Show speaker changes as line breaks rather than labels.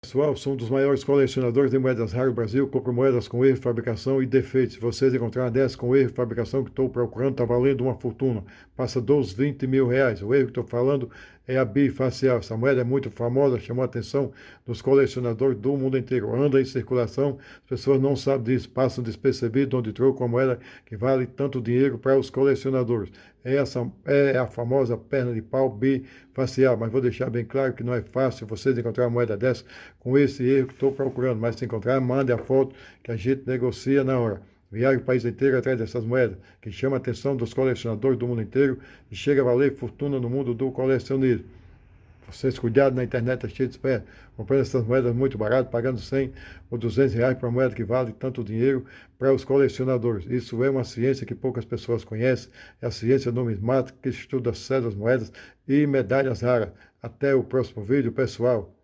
Pessoal, sou um dos maiores colecionadores de moedas raras do Brasil. Compro moedas com erro de fabricação e defeitos. Se vocês encontrarem uma dessas com erro de fabricação que estou procurando, está valendo uma fortuna. Passa dos 20 mil reais. O erro que estou falando é a bifacial. Essa moeda é muito famosa, chamou a atenção dos colecionadores do mundo inteiro. Anda em circulação, as pessoas não sabem disso, passam despercebido onde trocam a moeda que vale tanto dinheiro para os colecionadores. Essa é a famosa perna de pau bifacial, mas vou deixar bem claro que não é fácil vocês encontrar uma moeda dessa com esse erro que estou procurando, mas se encontrar, mande a foto que a gente negocia na hora. Viaja o país inteiro atrás dessas moedas, que chama a atenção dos colecionadores do mundo inteiro e chega a valer fortuna no mundo do colecionismo. Vocês cuidado, na internet é cheio de esperto, comprando essas moedas muito baratas, pagando 100 ou 200 reais para moeda que vale tanto dinheiro para os colecionadores. Isso é uma ciência que poucas pessoas conhecem, é a ciência numismática que estuda cédulas, moedas e medalhas raras. Até o próximo vídeo, pessoal.